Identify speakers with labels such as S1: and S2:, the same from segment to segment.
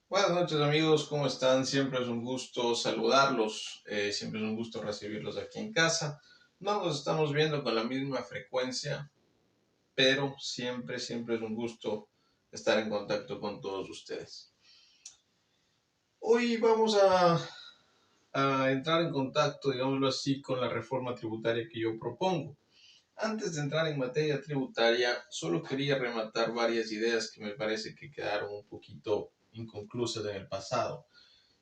S1: Buenas noches amigos, ¿cómo están? Siempre es un gusto saludarlos, siempre es un gusto recibirlos aquí en casa. No nos estamos viendo con la misma frecuencia, pero siempre es un gusto estar en contacto con todos ustedes. Hoy vamos a entrar en contacto, digámoslo así, con la reforma tributaria que yo propongo. Antes de entrar en materia tributaria, solo quería rematar varias ideas que me parece que quedaron un poquito inconclusas en el pasado.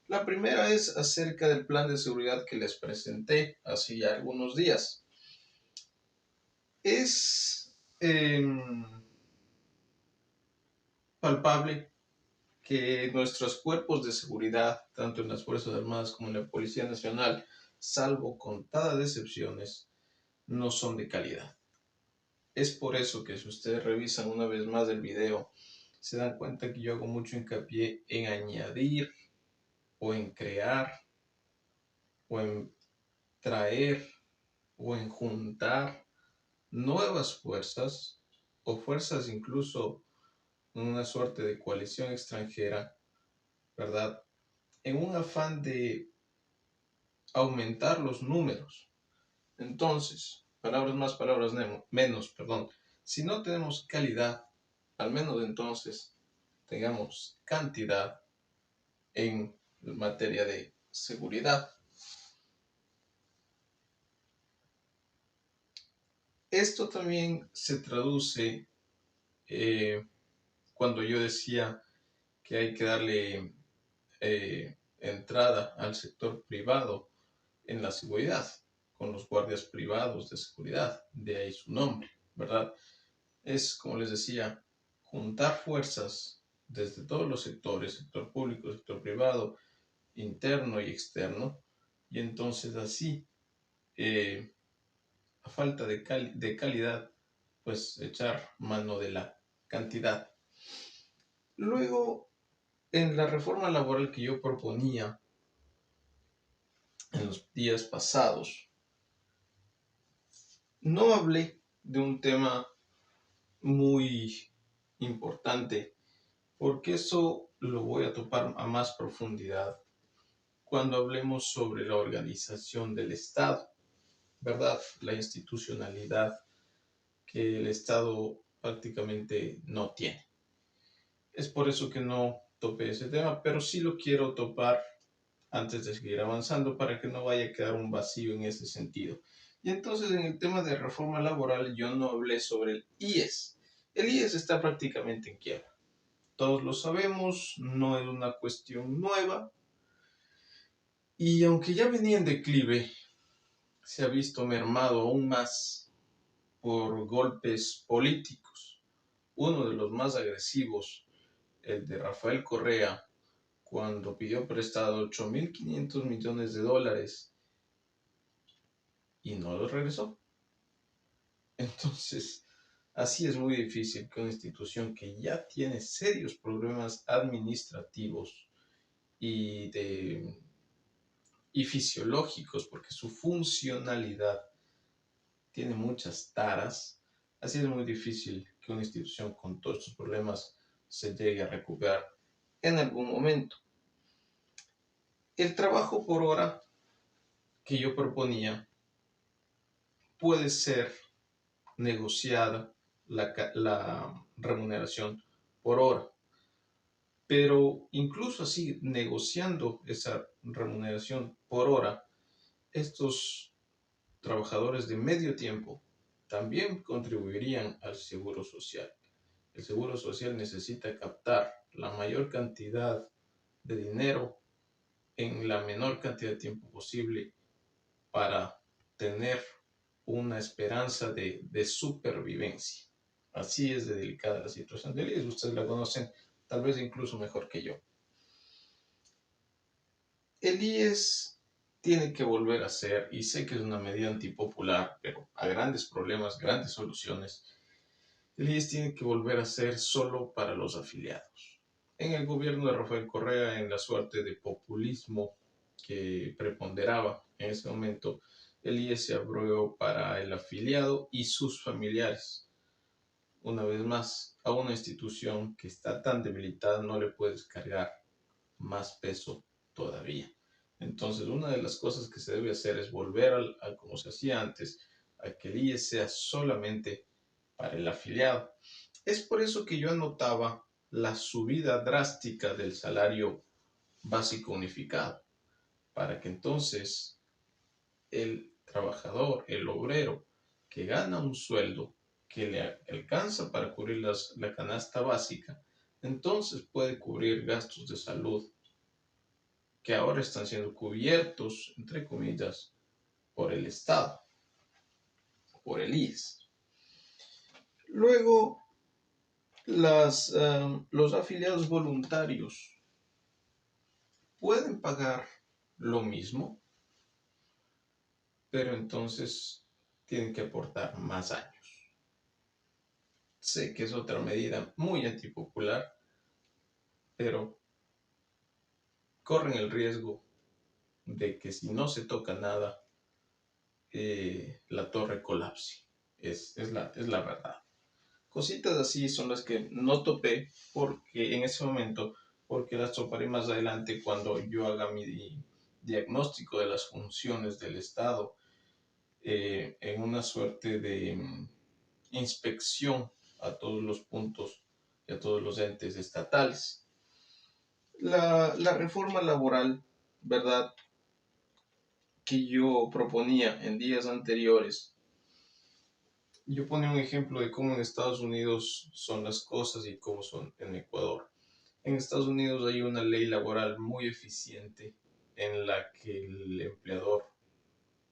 S1: La primera es acerca del plan de seguridad que les presenté hace ya algunos días. Es palpable que nuestros cuerpos de seguridad, tanto en las Fuerzas Armadas como en la Policía Nacional, salvo contadas excepciones, no son de calidad. Es por eso que si ustedes revisan una vez más el video, se dan cuenta que yo hago mucho hincapié en añadir o en crear o en traer o en juntar nuevas fuerzas o fuerzas incluso en una suerte de coalición extranjera, ¿verdad? En un afán de aumentar los números. Entonces, palabras más, palabras menos, perdón. Si no tenemos calidad, al menos entonces tengamos cantidad en materia de seguridad. Esto también se traduce cuando yo decía que hay que darle entrada al sector privado en la seguridad, con los guardias privados de seguridad, de ahí su nombre, ¿verdad? Es, como les decía, juntar fuerzas desde todos los sectores, sector público, sector privado, interno y externo, y entonces así, a falta de calidad, pues echar mano de la cantidad. Luego, en la reforma laboral que yo proponía en los días pasados, no hablé de un tema muy importante, porque eso lo voy a topar a más profundidad cuando hablemos sobre la organización del Estado, ¿verdad? La institucionalidad que el Estado prácticamente no tiene. Es por eso que no topé ese tema, pero sí lo quiero topar antes de seguir avanzando para que no vaya a quedar un vacío en ese sentido. Y entonces en el tema de reforma laboral yo no hablé sobre el IES. El IES está prácticamente en quiebra. Todos lo sabemos, no es una cuestión nueva. Y aunque ya venía en declive, se ha visto mermado aún más por golpes políticos. Uno de los más agresivos, el de Rafael Correa, cuando pidió prestado 8.500 millones de dólares y no los regresó. Entonces, así es muy difícil que una institución que ya tiene serios problemas administrativos y, y fisiológicos, porque su funcionalidad tiene muchas taras, así es muy difícil que una institución con todos estos problemas se llegue a recuperar en algún momento. El trabajo por hora que yo proponía puede ser negociada la remuneración por hora. Pero incluso así, negociando esa remuneración por hora, estos trabajadores de medio tiempo también contribuirían al seguro social. El seguro social necesita captar la mayor cantidad de dinero en la menor cantidad de tiempo posible para tener una esperanza de supervivencia. Así es de delicada la situación del IES. Ustedes la conocen tal vez incluso mejor que yo. El IES tiene que volver a ser, y sé que es una medida antipopular, pero a grandes problemas, grandes soluciones, el IES tiene que volver a ser solo para los afiliados. En el gobierno de Rafael Correa, en la suerte de populismo que preponderaba en ese momento, el IES se abrió para el afiliado y sus familiares. Una vez más, a una institución que está tan debilitada no le puedes cargar más peso todavía. Entonces, una de las cosas que se debe hacer es volver a como se hacía antes, a que el IES sea solamente para el afiliado. Es por eso que yo anotaba la subida drástica del salario básico unificado, para que entonces el trabajador, el obrero, que gana un sueldo que le alcanza para cubrir la canasta básica, entonces puede cubrir gastos de salud que ahora están siendo cubiertos, entre comillas, por el Estado, por el IES. Luego, los afiliados voluntarios pueden pagar lo mismo, pero entonces tienen que aportar más años. Sé que es otra medida muy antipopular, pero corren el riesgo de que si no se toca nada, la torre colapse. Es la verdad. Cositas así son las que no topé porque en ese momento, porque las toparé más adelante cuando yo haga mi diagnóstico de las funciones del Estado, en una suerte de inspección a todos los puntos y a todos los entes estatales. La reforma laboral, ¿verdad?, que yo proponía en días anteriores, yo ponía un ejemplo de cómo en Estados Unidos son las cosas y cómo son en Ecuador. En Estados Unidos hay una ley laboral muy eficiente en la que el empleador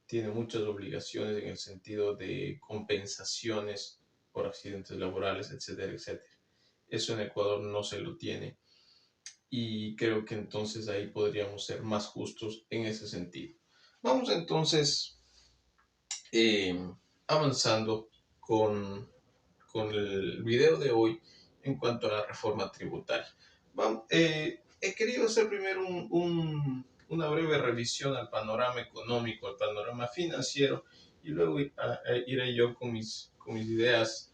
S1: tiene muchas obligaciones en el sentido de compensaciones por accidentes laborales, etcétera, etcétera. Eso en Ecuador no se lo tiene y creo que entonces ahí podríamos ser más justos en ese sentido. Vamos entonces avanzando con el video de hoy en cuanto a la reforma tributaria. He querido hacer primero una breve revisión al panorama económico, al panorama financiero, y luego iré yo con mis ideas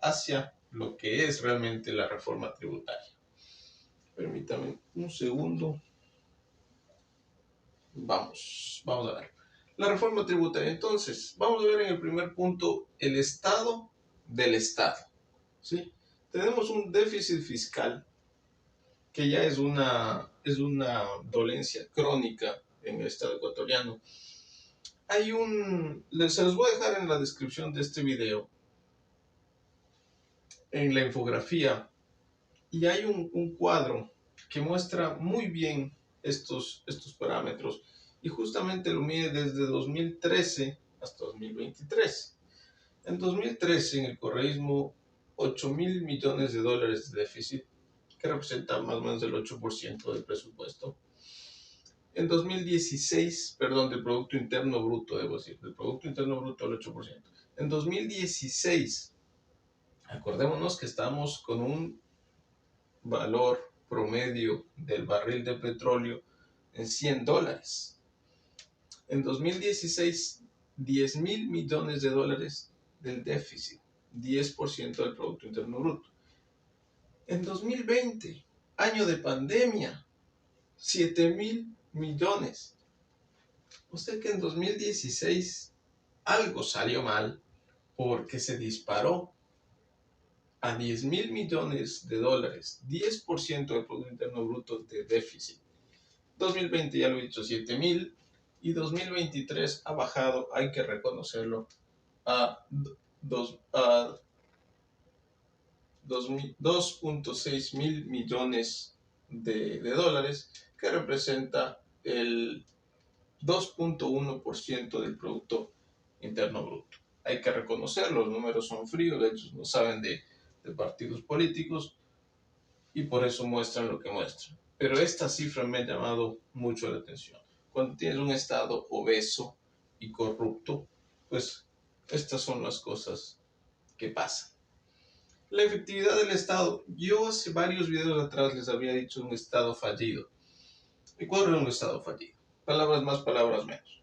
S1: hacia lo que es realmente la reforma tributaria. Permítame un segundo. Vamos a ver. La reforma tributaria. Entonces, vamos a ver en el primer punto el estado del Estado. ¿Sí? Tenemos un déficit fiscal que ya es una dolencia crónica en el Estado ecuatoriano. Se los voy a dejar en la descripción de este video, en la infografía, y hay un cuadro que muestra muy bien estos parámetros y justamente lo mide desde 2013 hasta 2023. En 2013 en el correísmo 8.000 millones de dólares de déficit, que representa más o menos el 8% del presupuesto. En 2016, perdón, del Producto Interno Bruto, debo decir, del Producto Interno Bruto el 8%. En 2016, acordémonos que estamos con un valor promedio del barril de petróleo en $100. En 2016, 10.000 millones de dólares del déficit, 10% del Producto Interno Bruto. En 2020, año de pandemia, 7.000 millones. O sea que en 2016 algo salió mal porque se disparó a 10.000 millones de dólares, 10% del Producto Interno Bruto de déficit. 2020 ya lo he dicho, 7.000, y 2023 ha bajado, hay que reconocerlo, a 2.6 mil millones de dólares, que representa el 2.1% del Producto Interno Bruto. Hay que reconocer, los números son fríos, ellos no saben de partidos políticos y por eso muestran lo que muestran. Pero esta cifra me ha llamado mucho la atención. Cuando tienes un Estado obeso y corrupto, pues estas son las cosas que pasan. La efectividad del Estado. Yo hace varios videos atrás les había dicho un Estado fallido. Ecuador es un Estado fallido. Palabras más, palabras menos.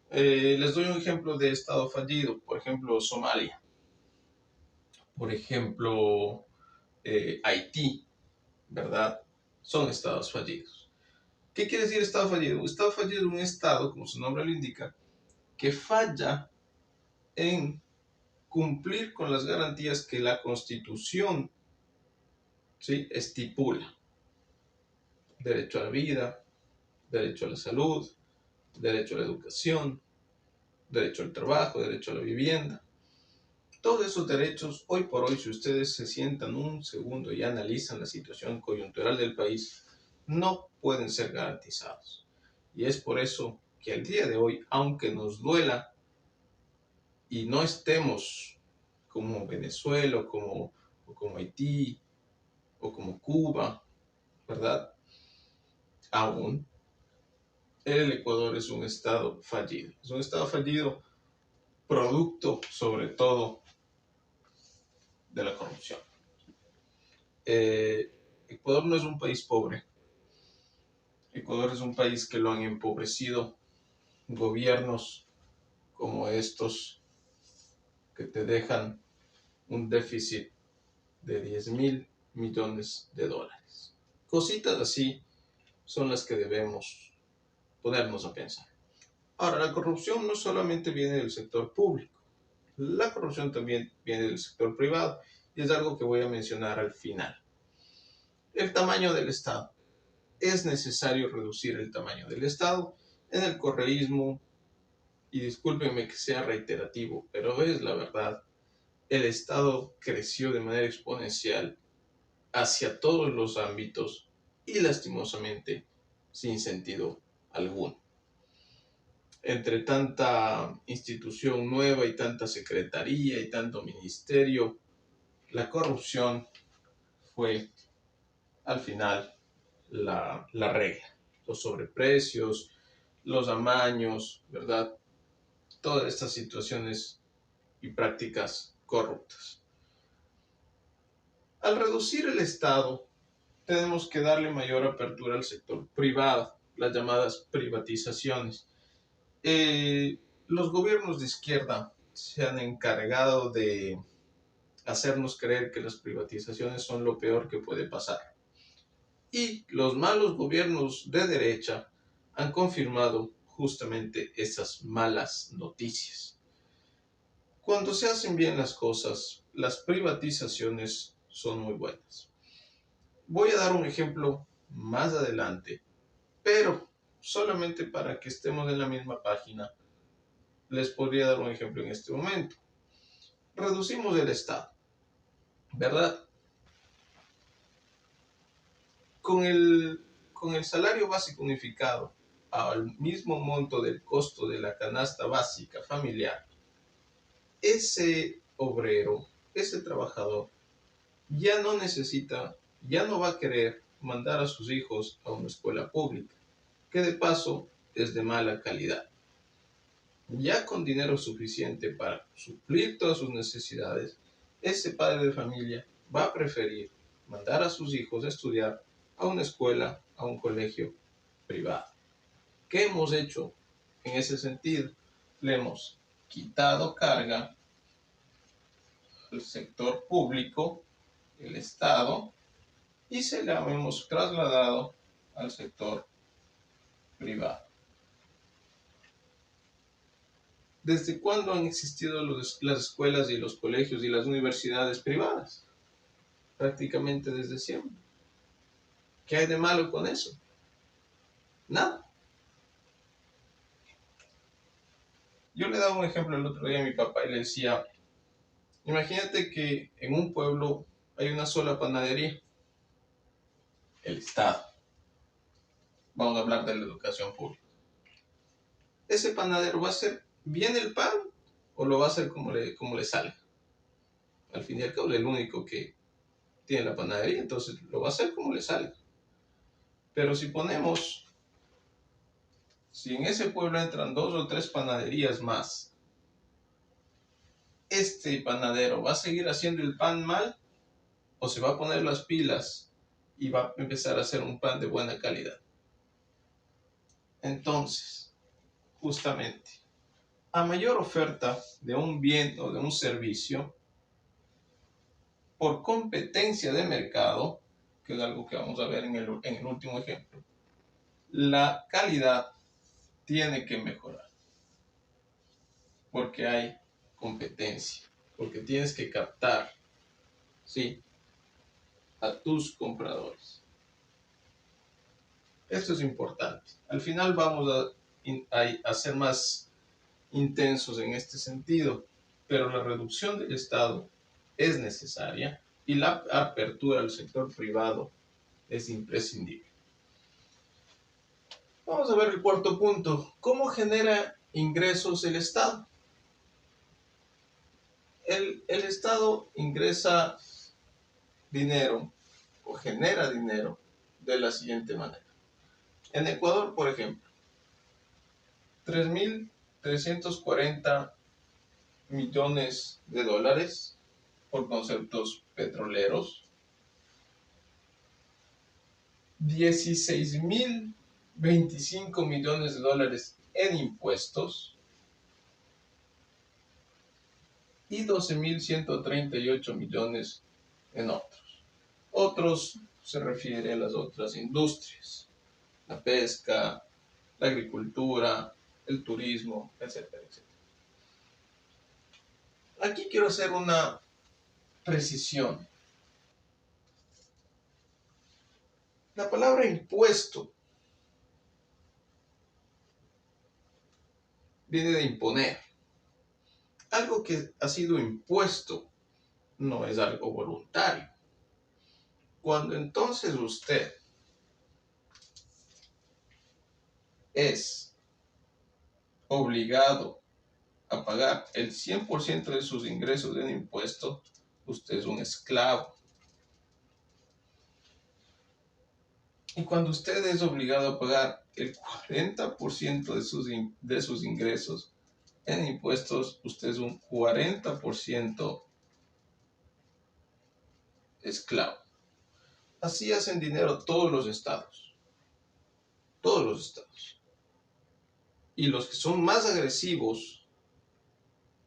S1: Les doy un ejemplo de Estado fallido. Por ejemplo, Somalia. Por ejemplo, Haití, ¿verdad? Son estados fallidos. ¿Qué quiere decir Estado fallido? Un Estado fallido es un Estado, como su nombre lo indica, que falla en cumplir con las garantías que la Constitución, ¿sí?, estipula. Derecho a la vida, derecho a la salud, derecho a la educación, derecho al trabajo, derecho a la vivienda. Todos esos derechos, hoy por hoy, si ustedes se sientan un segundo y analizan la situación coyuntural del país, no pueden ser garantizados. Y es por eso que al día de hoy, aunque nos duela y no estemos como Venezuela o como Haití o como Cuba, ¿verdad? Aún el Ecuador es un estado fallido. Es un estado fallido producto sobre todo de la corrupción. Ecuador no es un país pobre. Ecuador es un país que lo han empobrecido gobiernos como estos que te dejan un déficit de 10.000 millones de dólares. Cositas así son las que debemos ponernos a pensar. Ahora, la corrupción no solamente viene del sector público, la corrupción también viene del sector privado y es algo que voy a mencionar al final. El tamaño del Estado. Es necesario reducir el tamaño del Estado. En el correísmo, y discúlpenme que sea reiterativo, pero es la verdad, el Estado creció de manera exponencial hacia todos los ámbitos y lastimosamente sin sentido alguno. Entre tanta institución nueva y tanta secretaría y tanto ministerio, la corrupción fue al final la regla. Los sobreprecios, los amaños, ¿verdad? Todas estas situaciones y prácticas corruptas. Al reducir el Estado, tenemos que darle mayor apertura al sector privado, las llamadas privatizaciones. Los gobiernos de izquierda se han encargado de hacernos creer que las privatizaciones son lo peor que puede pasar. Y los malos gobiernos de derecha han confirmado justamente esas malas noticias. Cuando se hacen bien las cosas, las privatizaciones son muy buenas. Voy a dar un ejemplo más adelante, pero solamente para que estemos en la misma página, les podría dar un ejemplo en este momento. Reducimos el Estado, ¿verdad? Con el salario básico unificado al mismo monto del costo de la canasta básica familiar, ese obrero, ese trabajador, ya no necesita, ya no va a querer mandar a sus hijos a una escuela pública, que de paso es de mala calidad. Ya con dinero suficiente para suplir todas sus necesidades, ese padre de familia va a preferir mandar a sus hijos a estudiar a una escuela, a un colegio privado. ¿Qué hemos hecho en ese sentido? Le hemos quitado carga al sector público, el Estado, y se la hemos trasladado al sector privado. ¿Desde cuándo han existido las escuelas y los colegios y las universidades privadas? Prácticamente desde siempre. ¿Qué hay de malo con eso? Nada. Yo le daba un ejemplo el otro día a mi papá y le decía, imagínate que en un pueblo hay una sola panadería, el Estado. Vamos a hablar de la educación pública. ¿Ese panadero va a hacer bien el pan o lo va a hacer como le sale? Al fin y al cabo, es el único que tiene la panadería, entonces lo va a hacer como le sale. Pero si en ese pueblo entran 2 o 3 panaderías más, ¿este panadero va a seguir haciendo el pan mal o se va a poner las pilas y va a empezar a hacer un pan de buena calidad? Entonces, justamente, a mayor oferta de un bien o de un servicio, por competencia de mercado, que es algo que vamos a ver en el último ejemplo, la calidad tiene que mejorar porque hay competencia, porque tienes que captar, ¿sí?, a tus compradores. Esto es importante. Al final vamos a ser más intensos en este sentido, pero la reducción del Estado es necesaria y la apertura al sector privado es imprescindible. Vamos a ver el cuarto punto. ¿Cómo genera ingresos el Estado? El Estado ingresa dinero o genera dinero de la siguiente manera. En Ecuador, por ejemplo, 3.340 millones de dólares por conceptos petroleros, 16.025 millones de dólares en impuestos y 12.138 millones en otros. Otros se refiere a las otras industrias, la pesca, la agricultura, el turismo, etcétera, etcétera. Aquí quiero hacer una precisión. La palabra impuesto viene de imponer. Algo que ha sido impuesto no es algo voluntario. Cuando entonces usted es obligado a pagar el 100% de sus ingresos en impuestos, usted es un esclavo. Y cuando usted es obligado a pagar el 40% de sus ingresos en impuestos, usted es un 40% esclavo. Así hacen dinero todos los estados. Todos los estados. Y los que son más agresivos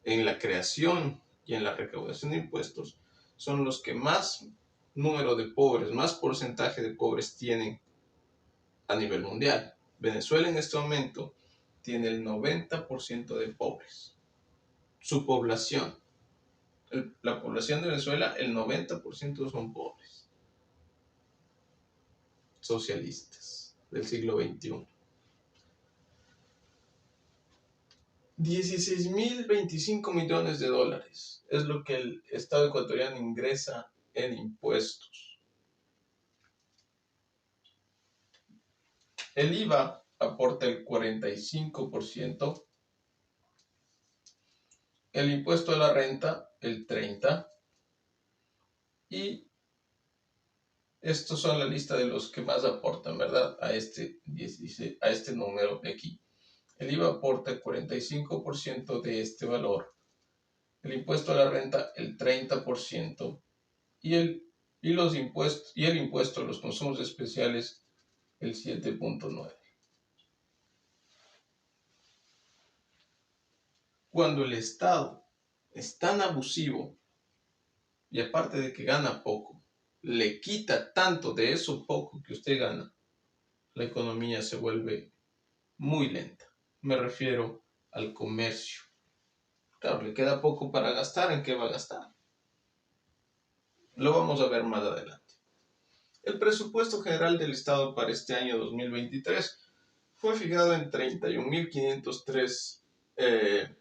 S1: en la creación y en la recaudación de impuestos son los que más número de pobres, más porcentaje de pobres tienen a nivel mundial. Venezuela en este momento tiene el 90% de pobres. Su población, la población de Venezuela, el 90% son pobres. Socialistas del siglo XXI. 16.025 millones de dólares es lo que el Estado ecuatoriano ingresa en impuestos. El IVA aporta el 45%, el impuesto a la renta el 30%, y estos son la lista de los que más aportan, ¿verdad?, a este número de aquí. El IVA aporta el 45% de este valor, el impuesto a la renta el 30%, y el impuesto a los consumos especiales el 7.9%. Cuando el Estado es tan abusivo y aparte de que gana poco, le quita tanto de eso poco que usted gana, la economía se vuelve muy lenta. Me refiero al comercio. Claro, le queda poco para gastar. ¿En qué va a gastar? Lo vamos a ver más adelante. El presupuesto general del Estado para este año 2023 fue fijado en 31.503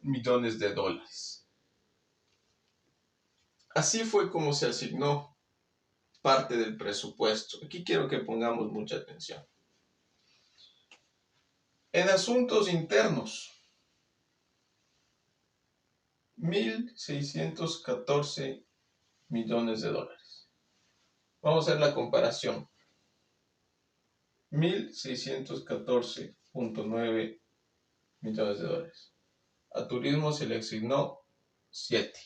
S1: millones de dólares. Así fue como se asignó parte del presupuesto. Aquí quiero que pongamos mucha atención. En asuntos internos, 1.614 millones de dólares. Vamos a hacer la comparación. 1.614.9 millones de dólares. A turismo se le asignó 7.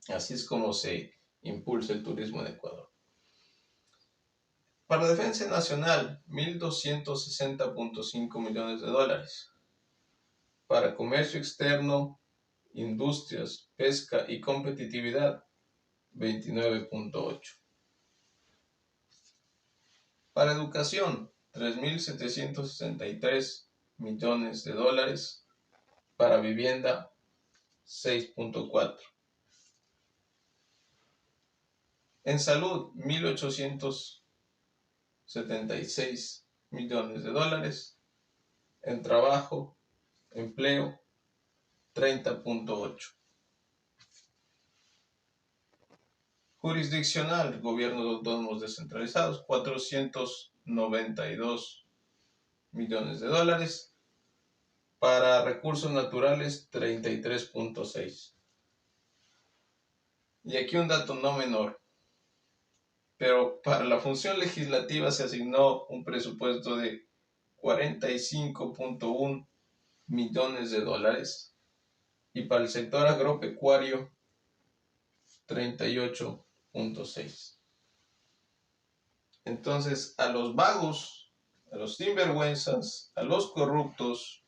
S1: Así es como se impulsa el turismo en Ecuador. Para defensa nacional, 1.260.5 millones de dólares. Para comercio externo, industrias, pesca y competitividad, 29.8. Para educación, 3.763 millones de dólares. Para vivienda, 6.4. En salud, 1.876 millones de dólares. En trabajo, empleo, 30.8. Jurisdiccional, gobiernos autónomos descentralizados, 492 millones de dólares. Para recursos naturales, 33.6. Y aquí un dato no menor. Pero para la función legislativa se asignó un presupuesto de 45.1 millones de dólares. Y para el sector agropecuario, 38.6. Entonces, a los vagos, a los sinvergüenzas, a los corruptos,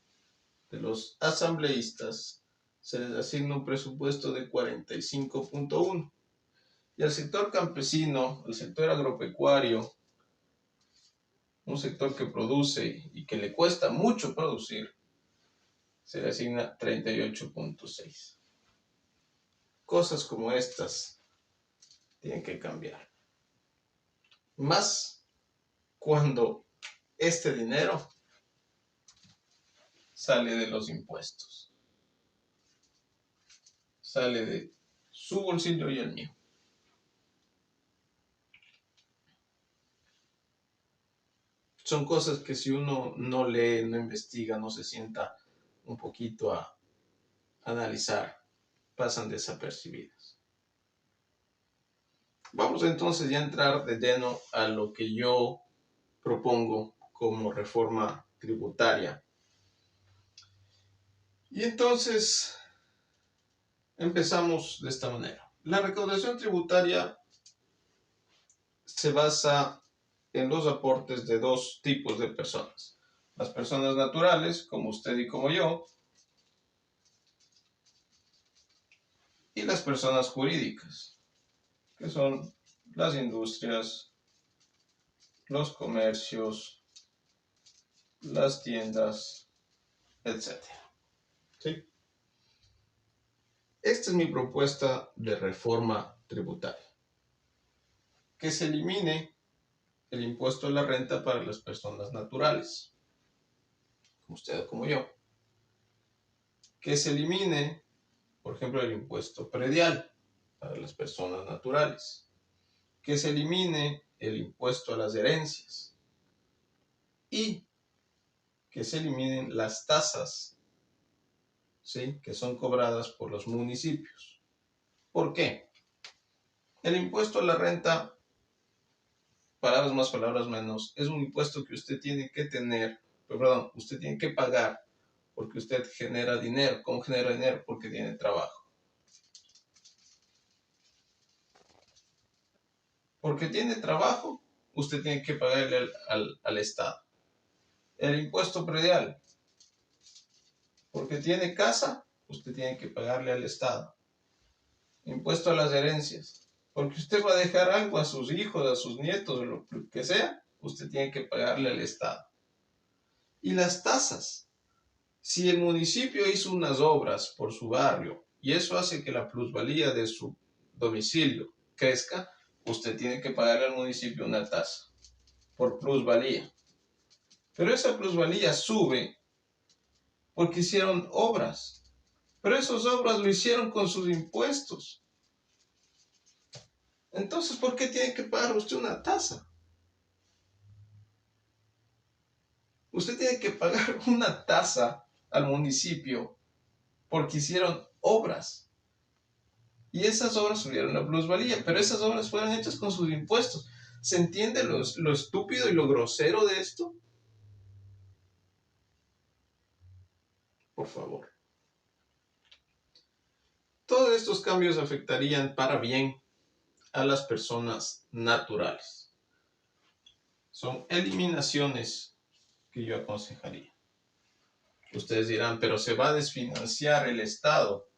S1: de los asambleístas, se les asigna un presupuesto de 45.1. Y al sector campesino, al sector agropecuario, un sector que produce y que le cuesta mucho producir, se le asigna 38.6. Cosas como estas tienen que cambiar. Más cuando este dinero sale de los impuestos. Sale de su bolsillo y el mío. Son cosas que si uno no lee, no investiga, no se sienta un poquito a analizar, pasan desapercibidas. Vamos entonces ya a entrar de lleno a lo que yo propongo como reforma tributaria. Y entonces empezamos de esta manera. La recaudación tributaria se basa en los aportes de dos tipos de personas. Las personas naturales, como usted y como yo, y las personas jurídicas, que son las industrias, los comercios, las tiendas, etc. ¿Sí? Esta es mi propuesta de reforma tributaria. Que se elimine el impuesto a la renta para las personas naturales, como usted o como yo. Que se elimine, por ejemplo, el impuesto predial para las personas naturales. Que se elimine el impuesto a las herencias. Y que se eliminen las tasas, ¿sí?, que son cobradas por los municipios. ¿Por qué? El impuesto a la renta, palabras más, palabras menos, es un impuesto que usted tiene que usted tiene que pagar porque usted genera dinero. ¿Cómo genera dinero? Porque tiene trabajo. Porque tiene trabajo, usted tiene que pagarle al Estado. El impuesto predial, porque tiene casa, usted tiene que pagarle al Estado. Impuesto a las herencias, porque usted va a dejar algo a sus hijos, a sus nietos, o lo que sea, usted tiene que pagarle al Estado. Y las tasas, si el municipio hizo unas obras por su barrio y eso hace que la plusvalía de su domicilio crezca, usted tiene que pagarle al municipio una tasa por plusvalía. Pero esa plusvalía sube porque hicieron obras. Pero esas obras lo hicieron con sus impuestos. Entonces, ¿por qué tiene que pagar usted una tasa? Usted tiene que pagar una tasa al municipio porque hicieron obras. Y esas obras subieron la plusvalía, pero esas obras fueron hechas con sus impuestos. ¿Se entiende lo estúpido y lo grosero de esto? Por favor. Todos estos cambios afectarían para bien a las personas naturales. Son eliminaciones que yo aconsejaría. Ustedes dirán, pero se va a desfinanciar el Estado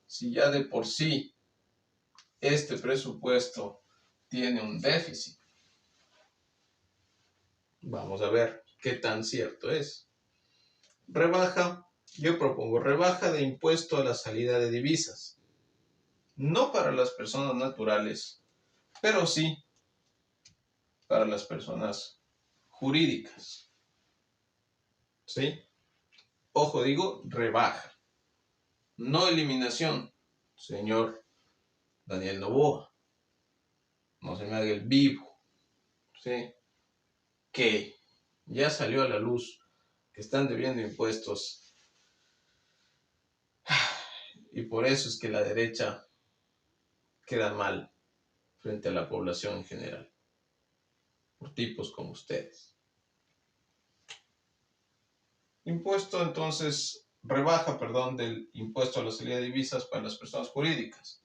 S1: si ya de por sí este presupuesto tiene un déficit. Vamos a ver qué tan cierto es. Rebaja, yo propongo rebaja de impuesto a la salida de divisas. No para las personas naturales, pero sí para las personas jurídicas. ¿Sí? Ojo, digo rebaja, no eliminación. Señor Daniel Noboa, no se me haga el vivo. ¿Sí? Que ya salió a la luz que están debiendo impuestos y por eso es que la derecha queda mal frente a la población en general, por tipos como ustedes. Impuesto entonces, rebaja, perdón, del impuesto a la salida de divisas para las personas jurídicas.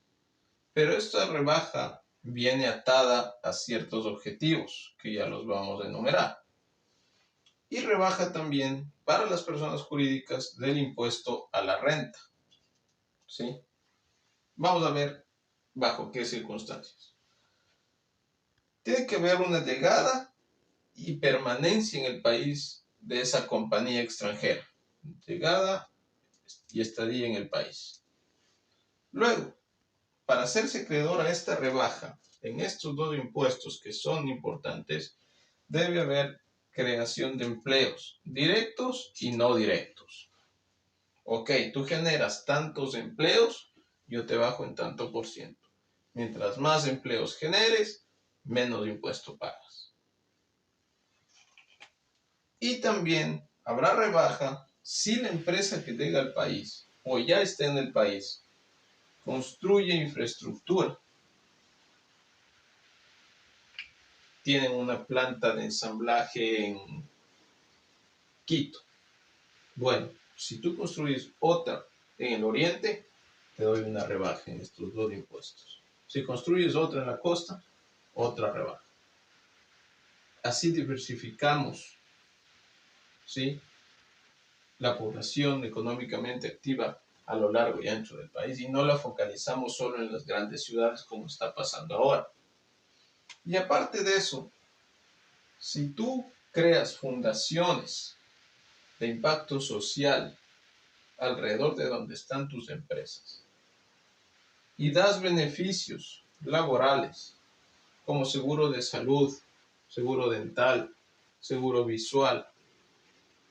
S1: Pero esta rebaja viene atada a ciertos objetivos que ya los vamos a enumerar. Y rebaja también para las personas jurídicas del impuesto a la renta. ¿Sí? Vamos a ver bajo qué circunstancias. Tiene que haber una llegada y permanencia en el país de esa compañía extranjera. Llegada y estadía en el país. Luego, para hacerse acreedor a esta rebaja en estos dos impuestos que son importantes, debe haber creación de empleos directos y no directos. Ok, tú generas tantos empleos, yo te bajo en tanto por ciento. Mientras más empleos generes, menos impuesto pagas. Y también habrá rebaja si la empresa que llega al país o ya está en el país construye infraestructura. Tienen una planta de ensamblaje en Quito. Bueno, si tú construyes otra en el oriente, te doy una rebaja en estos dos impuestos. Si construyes otra en la costa, otra rebaja. Así diversificamos, ¿sí?, la población económicamente activa a lo largo y ancho del país y no la focalizamos solo en las grandes ciudades como está pasando ahora. Y aparte de eso, si tú creas fundaciones de impacto social alrededor de donde están tus empresas y das beneficios laborales como seguro de salud, seguro dental, seguro visual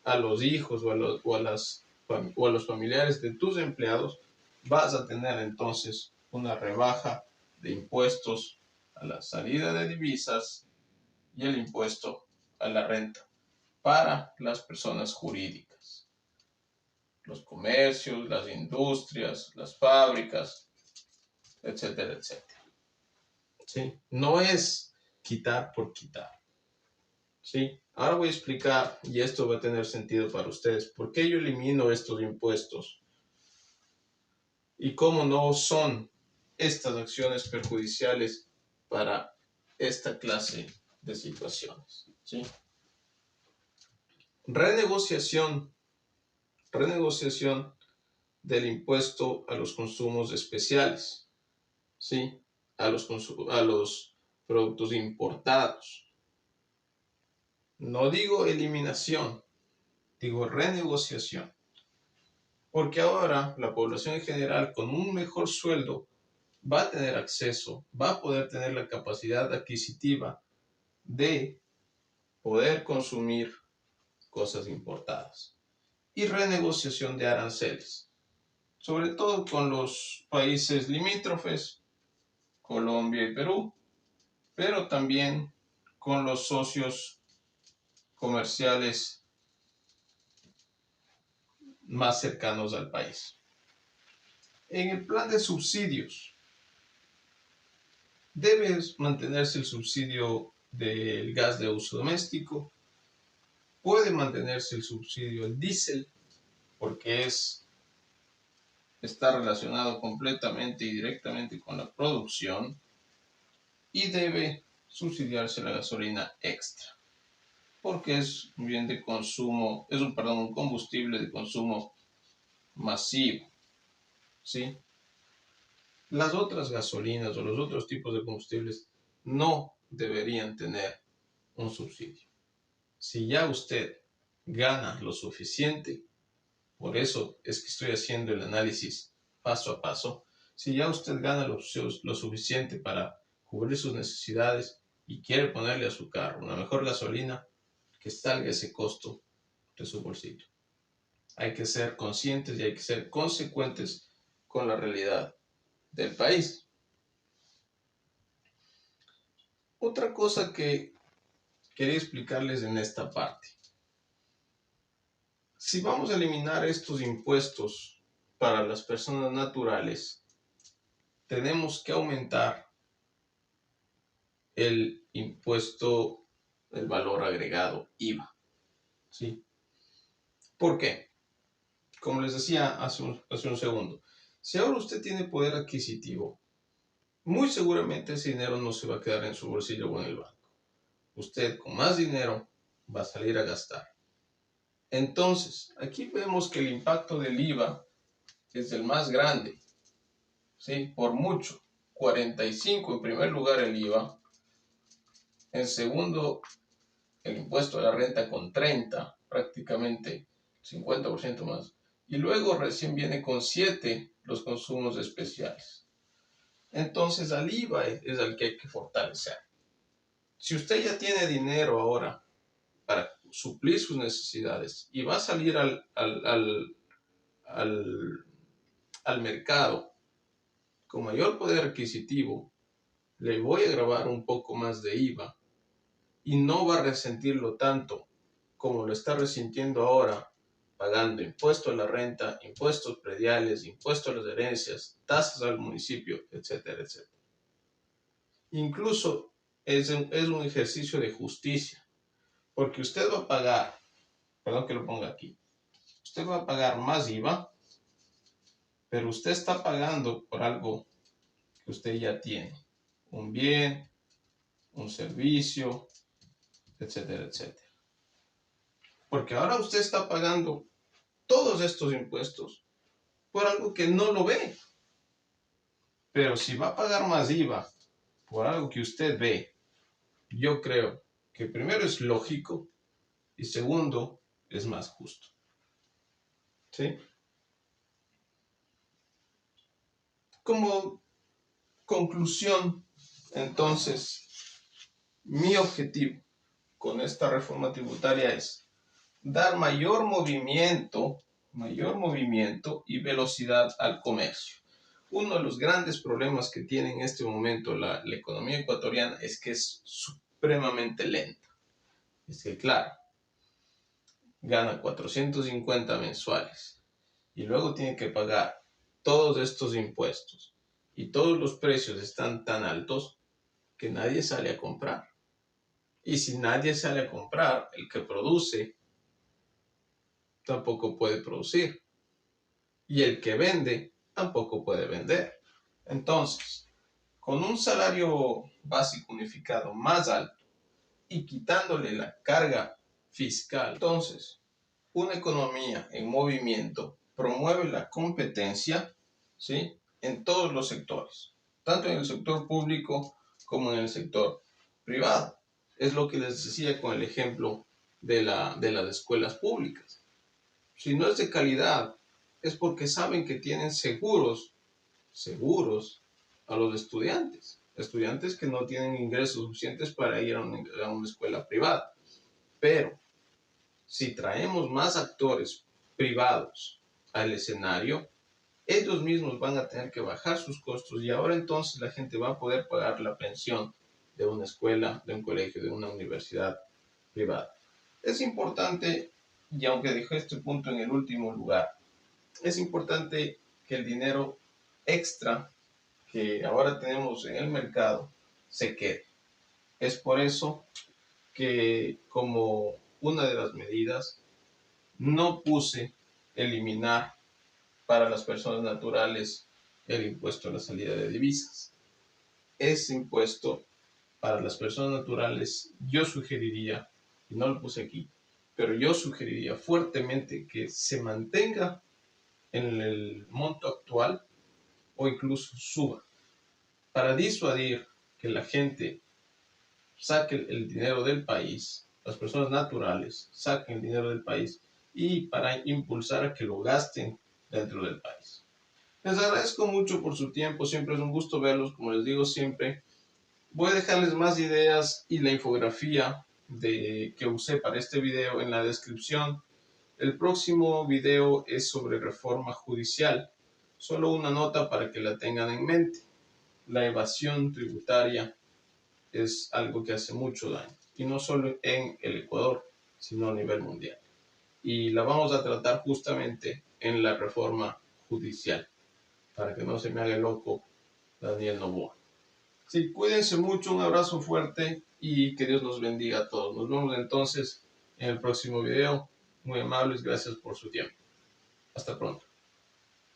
S1: a los hijos o a los familiares de tus empleados, vas a tener entonces una rebaja de impuestos a la salida de divisas y el impuesto a la renta para las personas jurídicas, los comercios, las industrias, las fábricas, etcétera, etcétera. ¿Sí? No es quitar por quitar. ¿Sí? Ahora voy a explicar, y esto va a tener sentido para ustedes, por qué yo elimino estos impuestos y cómo no son estas acciones perjudiciales para esta clase de situaciones. ¿Sí? Renegociación del impuesto a los consumos especiales, ¿sí?, a los productos importados. No digo eliminación, digo renegociación. Porque ahora la población en general con un mejor sueldo va a tener acceso, va a poder tener la capacidad adquisitiva de poder consumir cosas importadas. Y renegociación de aranceles, sobre todo con los países limítrofes, Colombia y Perú, pero también con los socios comerciales más cercanos al país. En el plan de subsidios, debe mantenerse el subsidio del gas de uso doméstico, puede mantenerse el subsidio al diésel, porque está relacionado completamente y directamente con la producción, y debe subsidiarse la gasolina extra, porque es un bien de consumo, un combustible de consumo masivo, ¿sí? Las otras gasolinas o los otros tipos de combustibles no deberían tener un subsidio. Si ya usted gana lo suficiente, por eso es que estoy haciendo el análisis paso a paso, si ya usted gana lo suficiente para cubrir sus necesidades y quiere ponerle a su carro una mejor gasolina, que salga ese costo de su bolsillo. Hay que ser conscientes y hay que ser consecuentes con la realidad del país. Otra cosa que quería explicarles en esta parte. Si vamos a eliminar estos impuestos para las personas naturales, tenemos que aumentar el impuesto del valor agregado, IVA. ¿Sí? ¿Por qué? Como les decía hace un segundo, si ahora usted tiene poder adquisitivo, muy seguramente ese dinero no se va a quedar en su bolsillo o en el banco. Usted con más dinero va a salir a gastar. Entonces, aquí vemos que el impacto del IVA es el más grande, ¿sí? Por mucho. 45 en primer lugar el IVA, en segundo el impuesto a la renta con 30, prácticamente 50% más, y luego recién viene con 7 los consumos especiales. Entonces al IVA es al que hay que fortalecer. Si usted ya tiene dinero ahora para suplir sus necesidades y va a salir al mercado con mayor poder adquisitivo, le voy a grabar un poco más de IVA y no va a resentirlo tanto como lo está resintiendo ahora, pagando impuesto a la renta, impuestos prediales, impuestos a las herencias, tasas al municipio, etcétera, etcétera. Incluso es un ejercicio de justicia, porque usted va a pagar, perdón que lo ponga aquí, usted va a pagar más IVA, pero usted está pagando por algo que usted ya tiene, un bien, un servicio, etcétera, etcétera. Porque ahora usted está pagando todos estos impuestos por algo que no lo ve. Pero si va a pagar más IVA por algo que usted ve, yo creo que primero es lógico y segundo es más justo. ¿Sí? Como conclusión, entonces, mi objetivo con esta reforma tributaria es dar mayor movimiento y velocidad al comercio. Uno de los grandes problemas que tiene en este momento la economía ecuatoriana es que es supremamente lenta. Es que, claro, gana 450 mensuales y luego tiene que pagar todos estos impuestos y todos los precios están tan altos que nadie sale a comprar. Y si nadie sale a comprar, el que produce tampoco puede producir. Y el que vende tampoco puede vender. Entonces, con un salario básico unificado más alto y quitándole la carga fiscal, entonces, una economía en movimiento promueve la competencia, ¿sí?, en todos los sectores, tanto en el sector público como en el sector privado. Es lo que les decía con el ejemplo de las escuelas públicas. Si no es de calidad, es porque saben que tienen seguros a los estudiantes que no tienen ingresos suficientes para ir a una escuela privada. Pero si traemos más actores privados al escenario, ellos mismos van a tener que bajar sus costos y ahora entonces la gente va a poder pagar la pensión de una escuela, de un colegio, de una universidad privada. Es importante, y aunque dejé este punto en el último lugar, es importante que el dinero extra que ahora tenemos en el mercado se quede. Es por eso que como una de las medidas no puse eliminar para las personas naturales el impuesto a la salida de divisas. Ese impuesto para las personas naturales yo sugeriría, y no lo puse aquí, pero yo sugeriría fuertemente que se mantenga en el monto actual o incluso suba, para disuadir que la gente saque el dinero del país las personas naturales saquen el dinero del país y para impulsar a que lo gasten dentro del país. Les agradezco mucho por su tiempo, siempre es un gusto verlos, como les digo siempre. Voy a dejarles más ideas y la infografía que usé para este video en la descripción. El próximo video es sobre reforma judicial. Solo una nota para que la tengan en mente. La evasión tributaria es algo que hace mucho daño, y no solo en el Ecuador, sino a nivel mundial. Y la vamos a tratar justamente en la reforma judicial, para que no se me haga loco Daniel Noboa. Sí, cuídense mucho, un abrazo fuerte y que Dios nos bendiga a todos. Nos vemos entonces en el próximo video. Muy amables, gracias por su tiempo. Hasta pronto.